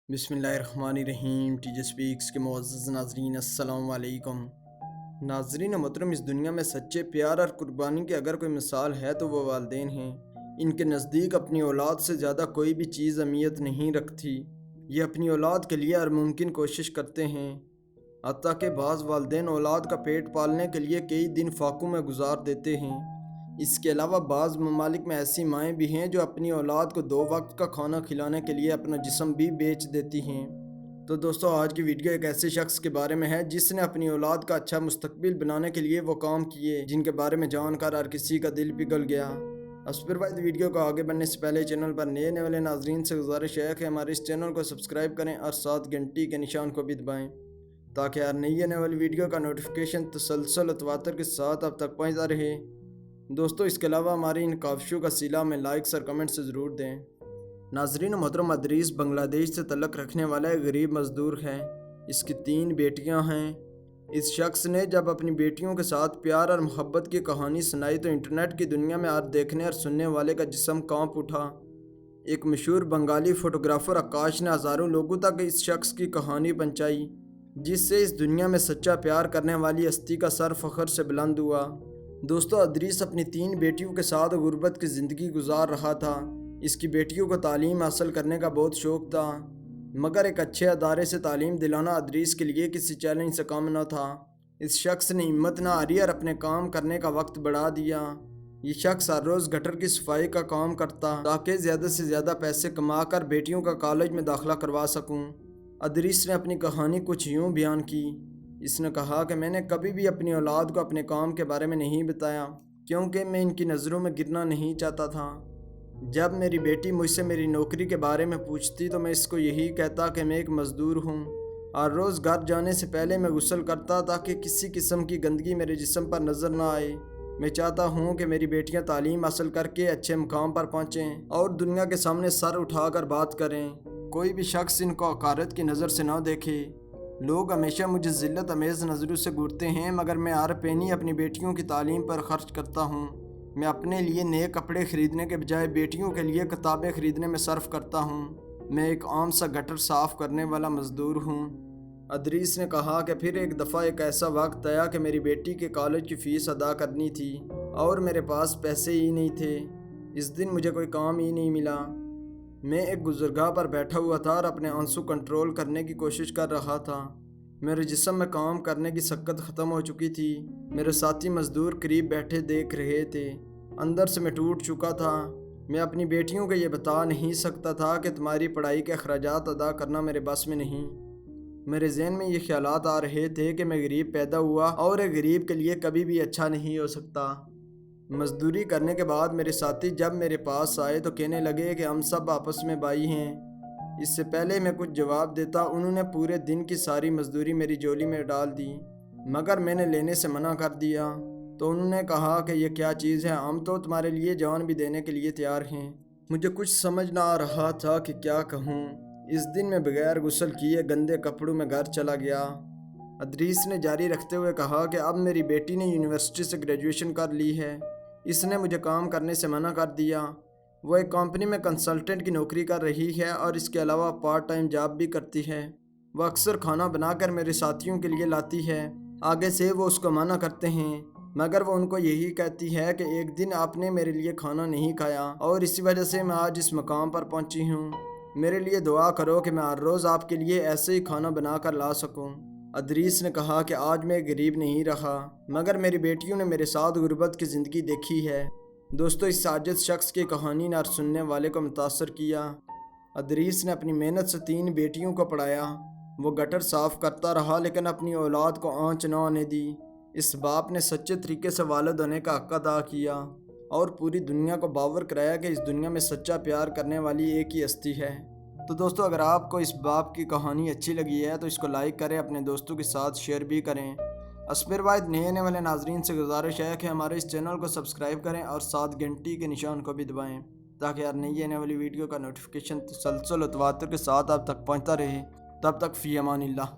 بسم اللہ الرحمن الرحیم۔ ٹی جے سپیکس کے معزز ناظرین السلام علیکم۔ ناظرین محترم، اس دنیا میں سچے پیار اور قربانی کی اگر کوئی مثال ہے تو وہ والدین ہیں۔ ان کے نزدیک اپنی اولاد سے زیادہ کوئی بھی چیز اہمیت نہیں رکھتی۔ یہ اپنی اولاد کے لیے ہر ممکن کوشش کرتے ہیں، حتیٰ کہ بعض والدین اولاد کا پیٹ پالنے کے لیے کئی دن فاقوں میں گزار دیتے ہیں۔ اس کے علاوہ بعض ممالک میں ایسی مائیں بھی ہیں جو اپنی اولاد کو 2 وقت کا کھانا کھلانے کے لیے اپنا جسم بھی بیچ دیتی ہیں۔ تو دوستو، آج کی ویڈیو ایک ایسے شخص کے بارے میں ہے جس نے اپنی اولاد کا اچھا مستقبل بنانے کے لیے وہ کام کیے جن کے بارے میں جان کر ہر کسی کا دل پگھل گیا۔ پھر ویڈیو کو آگے بڑھنے سے پہلے چینل پر نئے والے ناظرین سے گزارش ہے کہ ہمارے اس چینل کو سبسکرائب کریں اور ساتھ گھنٹی کے نشان کو بھی دبائیں تاکہ ہر نئی آنے والی ویڈیو کا نوٹیفیکیشن تسلسل و تواتر کے ساتھ اب تک پہنچتا رہے۔ دوستو، اس کے علاوہ ہماری ان کاوشوں کا صلہ میں لائکس اور کمنٹ سے ضرور دیں۔ ناظرین محترم، ادریس بنگلہ دیش سے تعلق رکھنے والا ایک غریب مزدور ہے۔ اس کی 3 بیٹیاں ہیں۔ اس شخص نے جب اپنی بیٹیوں کے ساتھ پیار اور محبت کی کہانی سنائی تو انٹرنیٹ کی دنیا میں ہر دیکھنے اور سننے والے کا جسم کانپ اٹھا۔ ایک مشہور بنگالی فوٹوگرافر آکاش نے ہزاروں لوگوں تک اس شخص کی کہانی پہنچائی، جس سے اس دنیا میں سچا پیار کرنے والی ہستی کا سر فخر سے بلند ہوا۔ دوستو، ادریس اپنی 3 بیٹیوں کے ساتھ غربت کی زندگی گزار رہا تھا۔ اس کی بیٹیوں کو تعلیم حاصل کرنے کا بہت شوق تھا، مگر ایک اچھے ادارے سے تعلیم دلانا ادریس کے لیے کسی چیلنج سے کم نہ تھا۔ اس شخص نے ہمت نہ ہاری اور اپنے کام کرنے کا وقت بڑھا دیا۔ یہ شخص ہر روز گٹر کی صفائی کا کام کرتا تاکہ زیادہ سے زیادہ پیسے کما کر بیٹیوں کا کالج میں داخلہ کروا سکوں۔ ادریس نے اپنی کہانی کچھ یوں بیان کی۔ اس نے کہا کہ میں نے کبھی بھی اپنی اولاد کو اپنے کام کے بارے میں نہیں بتایا کیونکہ میں ان کی نظروں میں گرنا نہیں چاہتا تھا۔ جب میری بیٹی مجھ سے میری نوکری کے بارے میں پوچھتی تو میں اس کو یہی کہتا کہ میں ایک مزدور ہوں۔ ہر روز گھر جانے سے پہلے میں غسل کرتا تاکہ کسی قسم کی گندگی میرے جسم پر نظر نہ آئے۔ میں چاہتا ہوں کہ میری بیٹیاں تعلیم حاصل کر کے اچھے مقام پر پہنچیں اور دنیا کے سامنے سر اٹھا کر بات کریں۔ کوئی بھی شخص ان کو حقارت کی نظر سے نہ دیکھے۔ لوگ ہمیشہ مجھے ذلت امیز نظروں سے گھورتے ہیں، مگر میں ہر پینی اپنی بیٹیوں کی تعلیم پر خرچ کرتا ہوں۔ میں اپنے لیے نئے کپڑے خریدنے کے بجائے بیٹیوں کے لیے کتابیں خریدنے میں صرف کرتا ہوں۔ میں ایک عام سا گٹر صاف کرنے والا مزدور ہوں۔ ادریس نے کہا کہ پھر ایک دفعہ ایک ایسا وقت آیا کہ میری بیٹی کے کالج کی فیس ادا کرنی تھی اور میرے پاس پیسے ہی نہیں تھے۔ اس دن مجھے کوئی کام ہی نہیں ملا۔ میں ایک گزرگاہ پر بیٹھا ہوا تھا اور اپنے آنسو کنٹرول کرنے کی کوشش کر رہا تھا۔ میرے جسم میں کام کرنے کی سکت ختم ہو چکی تھی۔ میرے ساتھی مزدور قریب بیٹھے دیکھ رہے تھے۔ اندر سے میں ٹوٹ چکا تھا۔ میں اپنی بیٹیوں کو یہ بتا نہیں سکتا تھا کہ تمہاری پڑھائی کے اخراجات ادا کرنا میرے بس میں نہیں۔ میرے ذہن میں یہ خیالات آ رہے تھے کہ میں غریب پیدا ہوا اور ایک غریب کے لیے کبھی بھی اچھا نہیں ہو سکتا۔ مزدوری کرنے کے بعد میرے ساتھی جب میرے پاس آئے تو کہنے لگے کہ ہم سب آپس میں بھائی ہیں۔ اس سے پہلے میں کچھ جواب دیتا انہوں نے پورے دن کی ساری مزدوری میری جولی میں ڈال دی، مگر میں نے لینے سے منع کر دیا تو انہوں نے کہا کہ یہ کیا چیز ہے، ہم تو تمہارے لیے جان بھی دینے کے لیے تیار ہیں۔ مجھے کچھ سمجھ نہ آ رہا تھا کہ کیا کہوں۔ اس دن میں بغیر غسل کیے گندے کپڑوں میں گھر چلا گیا۔ ادریس نے جاری رکھتے ہوئے کہا کہ اب میری بیٹی نے یونیورسٹی سے گریجویشن کر لی ہے۔ اس نے مجھے کام کرنے سے منع کر دیا۔ وہ ایک کمپنی میں کنسلٹنٹ کی نوکری کر رہی ہے اور اس کے علاوہ پارٹ ٹائم جاب بھی کرتی ہے۔ وہ اکثر کھانا بنا کر میرے ساتھیوں کے لیے لاتی ہے۔ آگے سے وہ اس کو منع کرتے ہیں، مگر وہ ان کو یہی کہتی ہے کہ ایک دن آپ نے میرے لیے کھانا نہیں کھایا اور اسی وجہ سے میں آج اس مقام پر پہنچی ہوں۔ میرے لیے دعا کرو کہ میں ہر روز آپ کے لیے ایسے ہی کھانا بنا کر لا سکوں۔ ادریس نے کہا کہ آج میں غریب نہیں رہا، مگر میری بیٹیوں نے میرے ساتھ غربت کی زندگی دیکھی ہے۔ دوستو، اس عاجز شخص کی کہانی نے ہر سننے والے کو متاثر کیا۔ ادریس نے اپنی محنت سے 3 بیٹیوں کو پڑھایا۔ وہ گٹر صاف کرتا رہا لیکن اپنی اولاد کو آنچ نہ آنے دی۔ اس باپ نے سچے طریقے سے والد ہونے کا حق ادا کیا اور پوری دنیا کو باور کرایا کہ اس دنیا میں سچا پیار کرنے والی ایک ہی ہستی ہے۔ تو دوستو، اگر آپ کو اس باپ کی کہانی اچھی لگی ہے تو اس کو لائک کریں، اپنے دوستوں کے ساتھ شیئر بھی کریں۔ پھر نئے آنے والے ناظرین سے گزارش ہے کہ ہمارے اس چینل کو سبسکرائب کریں اور ساتھ گھنٹی کے نشان کو بھی دبائیں تاکہ ہر نئی آنے والی ویڈیو کا نوٹیفیکیشن تسلسل و تواتر کے ساتھ آپ تک پہنچتا رہے۔ تب تک فی امان اللہ۔